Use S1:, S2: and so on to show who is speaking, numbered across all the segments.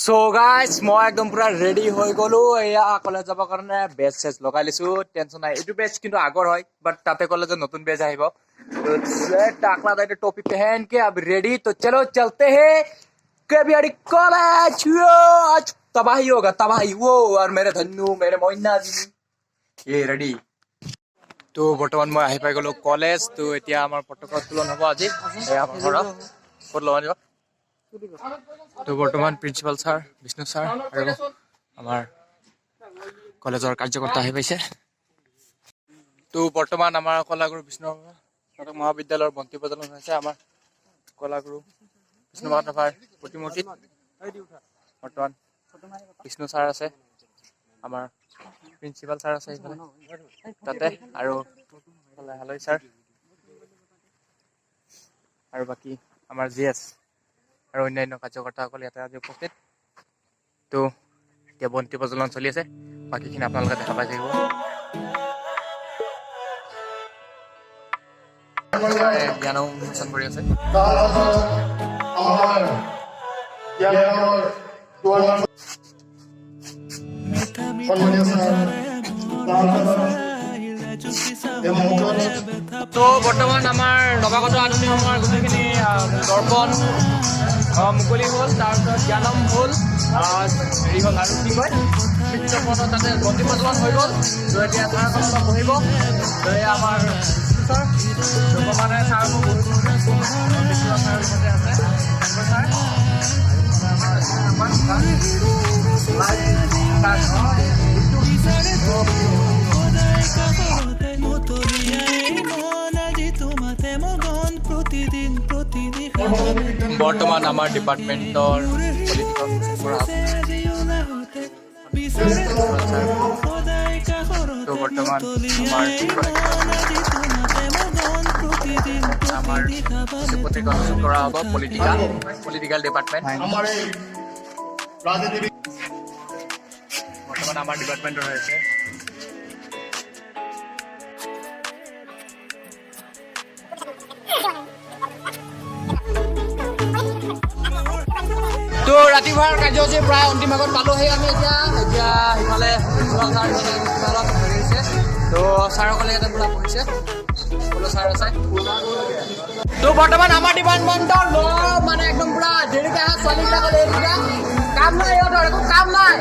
S1: So guys মই একদম পুরা রেডি হয়ে গলো এয়া কলেজ যাবার কারণে বেজ সেজ লগাই লিছো টেনশন নাই এটু বেজ কিন্তু আগর হয় বাট তাতে কলেজে নতুন বেজ আহিব तो टाकला दाइटे टोपी पहन के अब रेडी तो चलो चलते हैं केबीआर कॉलेज आज तबाही होगा तबाही वो और मेरे धन्नू मेरे मोइना जी ये रेडी तो बर्तमान मैं आहि पाइ गलो कॉलेज तो एतिया आमार पटका तुलन हबो আজি এয়া ঘৰ ক'ত লৱা দিব तो बर्तमान प्रिन्सिपल सर विष्णु सर और आमार कॉलेजर कार्यकर्ता आहि पाइছে तो बर्तमान आमार कलागुरु विष्णु महाविद्यालय बंती प्रज्वलन হৈছে आमार कलागुरु विष्णु महाराभार प्रतिमूर्ति बर्तमान विष्णु सर আছে आमार प्रिन्सिपल सर আছে তাতে আৰু হালৈ सर আৰু বাকি आमार जीएस और अन्य कार्यकर्ताসকল ইয়াতে আজি উপস্থিত তো এতিয়া বন্তি প্ৰজ্বলন চলি আছে বাকিখিনি আপোনালোকে দেখা পাই থাকিব জ্ঞান উন্মোচন কৰি আছে तो बर्तमान आमार नवागत आधुनिक समयৰ গোটেইখিনি দৰ্পণ मुकली हल तरह ज्ञानम हल हेरी हल और कि कय বিভিন্ন পদত তাতে বন্তি প্ৰজ্বলন হৈ গ'ল তো এতিয়া ছাৰসকল বহিব তো আমাৰ মানে বৰ্তমান আমাৰ ডিপাৰ্টমেন্টৰ তো বৰ্তমান আমাৰ পত্ৰিকা কৰা হ'ব পলিটিক্যাল ডিপাৰ্টমেন্ট বৰ্তমান আমাৰ ডিপাৰ্টমেন্টৰ হৈছে तो रातिपुৱাৰ কাৰ্যসূচী প্ৰায় অন্তিম ভাগত পালোহি আমি এতিয়া সিফালে ধৰিছে তো ছাৰসকলে ইয়াতে পুৰা পঢ়িছে সকলো ছাৰ আছে তো বৰ্তমান আমাৰ ডিপাৰ্টমেণ্টৰ মানে একদম পুৰা দেৰিকে অহা ছোৱালীবিলাকৰ এতিয়া কাম নাই সিহঁতৰ একো কাম নাই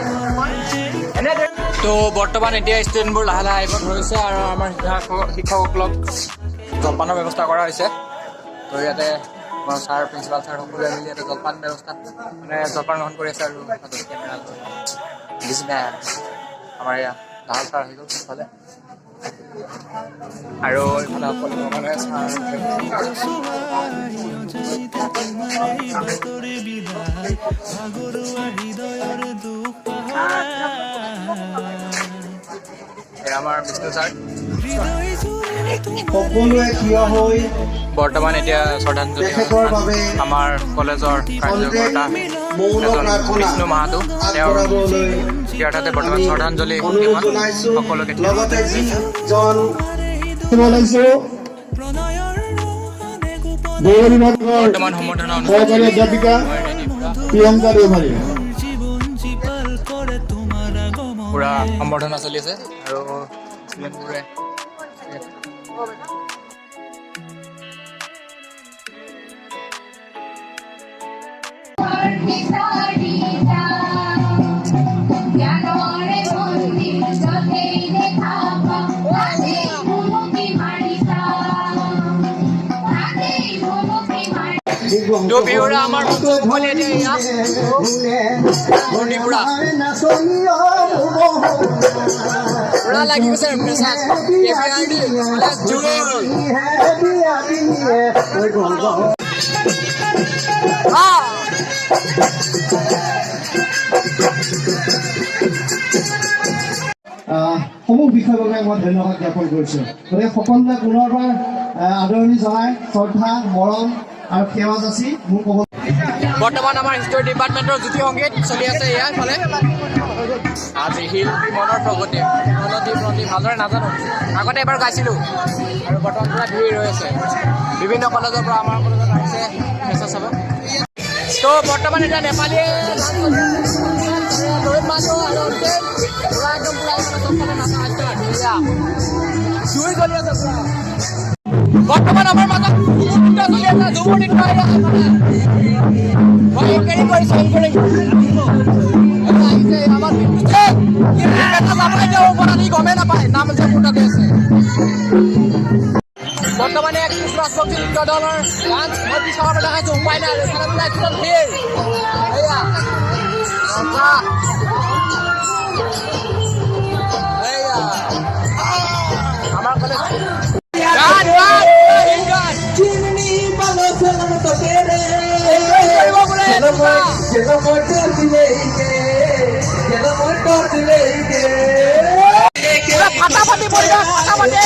S1: তো বৰ্তমান এতিয়া ষ্টুডেণ্টবোৰ লাহে লাহে আহিব ধৰিছে আৰু আমাৰ শিক্ষকসকলক জলপানৰ ব্যৱস্থা কৰা হৈছে তো ইয়াতে सर प्रिन्सिपल सर সকলে মিলি এটা জলপান ব্যৱস্থা মানে জলপান গ্ৰহণ কৰি আছে আৰু কেমেৰা দিছিলে আমাৰ ইয়া দাল ছাৰ হৈ গ'ল ফালে আৰু ইফালে সকলো মানে আমাৰ বিষ্ণু ছাৰ সকলোৱে থিয় হৈ বৰ্তমান এতিয়া শ্ৰদ্ধাঞ্জলি আমাৰ কলেজৰ কাৰ্যকৰ্তা বিষ্ণু মাহাতো তেওঁৰ ইয়াতে বৰ্তমান শ্ৰদ্ধাঞ্জলি সকলোকে বৰ্তমান সম্বৰ্ধনা পুৰা সম্বৰ্ধনা চলি আছে আৰু ষ্টুডেণ্টবোৰে तो बिहुरा आमार बोले दे या पूरा पूरा लगी सर अपने साथ केबीआरडी कॉलेज जुगल हां সমূহ বিষয়বোৰে মই ধন্যবাদ জ্ঞাপন কৰিছো গতিকে সকলোকে পুনৰবাৰ আদৰণি জনাই শ্ৰদ্ধা মৰম আৰু সেৱা যাচি মোৰ ক'ব বৰ্তমান আমাৰ হিষ্টৰী ডিপাৰ্টমেণ্টৰ জ্যোতি সংগীত চলি আছে ইয়াৰ ফালে আজি হিল মনৰ প্ৰগতি নদী ভালদৰে নাজানো আগতে এবাৰ গাইছিলোঁ আৰু বৰ্তমান পুৰা ভিৰ হৈ আছে বিভিন্ন কলেজৰ পৰা আমাৰ কলেজত আহিছে মেছেজ চাব তো বৰ্তমান এতিয়া নেপালীয়ে ৰোহিত মাঝো আৰু অৰ্জুন পুৰা একদম পুৰা চবফালে নাচা হৈছে এয়া জুই জ্বলি আছে পুৰা বৰ্তমান আমাৰ মাজত দুটা চলি আছে ঝুমুৰ নৃত্য এয়া মই এংকাৰিং কৰিছোঁ এংকাৰিং আহিছে আমাৰ বিপুতে এটা যাবলৈ দিয়া অৱদানী গমেই নাপায় নাম যে মোৰ তাতে আছে বৰ্তমানে একত্ৰিশ ৰাষ্ট্ৰপতি নৃত্য দলৰ ডান্স মই পিছৰ দেখাইছোঁ উপায় নাই এফালে বোলে একদম ভিৰ এয়া এয়া আমাৰ কলেজ ফাটাফাটি পৰিৱেশ ফাটাফাটি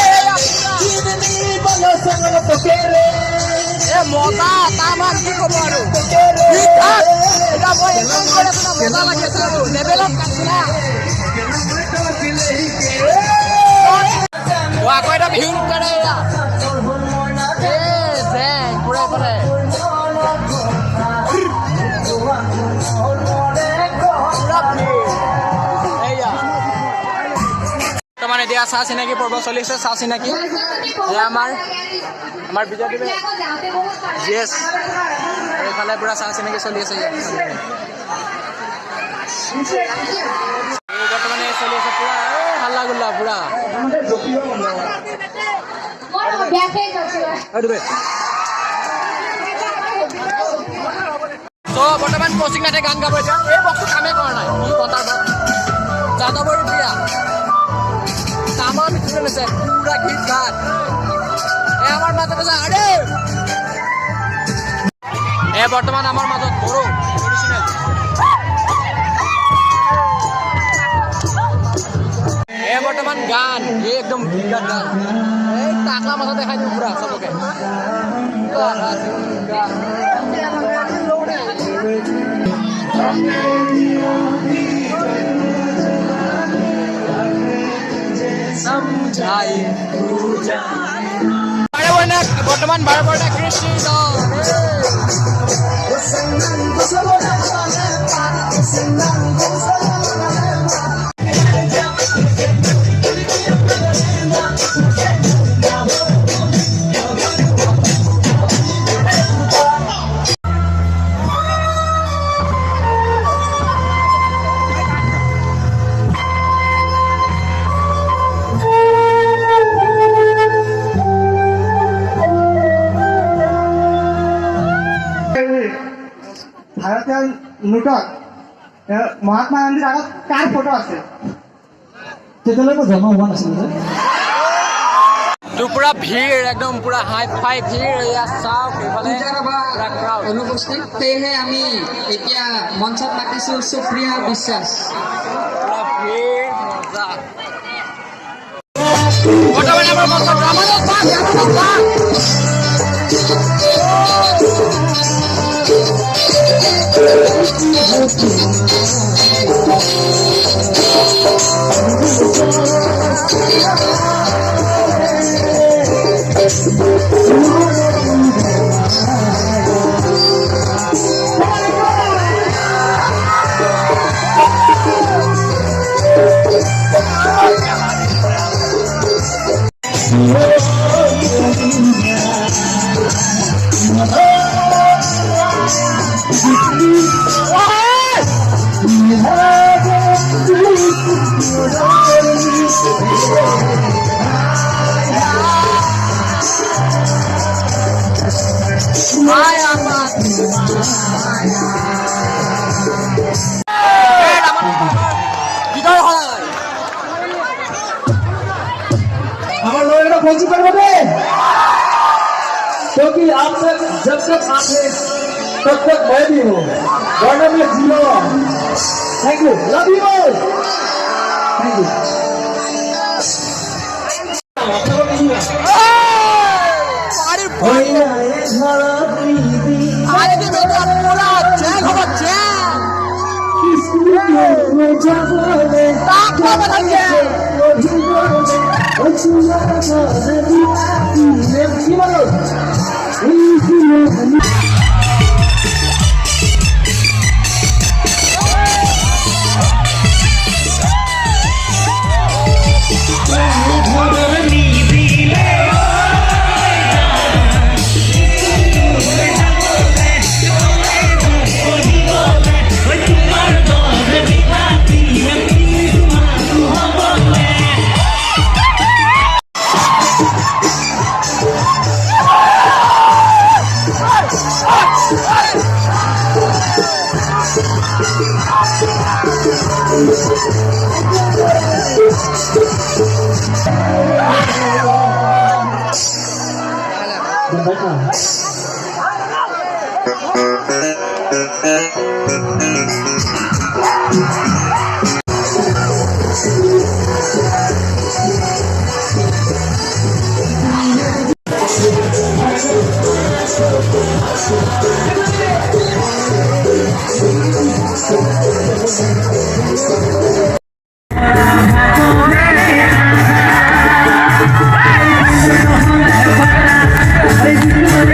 S1: মজা তামান কি ক'ব আৰু এটা মই একদম মজা লাগি আছে আৰু লেভেলত কাটিলা আকৌ এটা ভিউ কৰে এয়া জেং পুৰা কৰে বৰ্তমান এতিয়া চাহ চিনাকি পৰ্ব চলি আছে চাহ চিনাকি এয়া আমাৰ বিজেপি য়েছ এইফালে পুৰা চাহ চিনাকি চলি আছে বৰ্তমানে চলি আছে পুৰা হাল্লা গুল্লা পুৰা তো বৰ্তমান কৌশিক নাথে গান গাব এতিয়া এই বক্সটো কামেই কৰা নাই কি কটাৰ যাদৱৰ বিয়া তামাম ষ্টুডেণ্ট আছে পুৰা গীত গান এই আমাৰ মাজত আছে আৰে এই বৰ্তমান আমাৰ মাজত বড়ো ট্ৰেডিশ্যনেল এই বৰ্তমান গান এই একদম বিৰাট গান এই টাকলা মাজত দেখাই দিওঁ পুৰা চবকে বৰ্তমান বাৰবৰটা কৃষ্টি
S2: ভাৰতীয় নোটত মহাত্মা গান্ধীৰ আগত কাৰ ফটো আছে তেতিয়ালৈ মই জমা হোৱা নাছিল
S1: তো পুৰা ভিৰ একদম পুৰা হাই ফাই ভিৰ এয়া চাওক এইফালে
S3: অনুপস্থিত সেয়েহে আমি এতিয়া মঞ্চত মাতিছোঁ সুপ্ৰিয়া বিশ্বাস
S1: পুৰা ভিৰ মজা বৰ্তমানে আমাৰ মঞ্চত ৰামানন্দ
S2: क्योंकि आप तक जब तक आप हैं तब तक मैं भी हूँ वरना मैं zero thank you love you all thank you can back now. Thank you.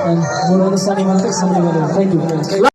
S2: And we're on the sunny month, Thank you.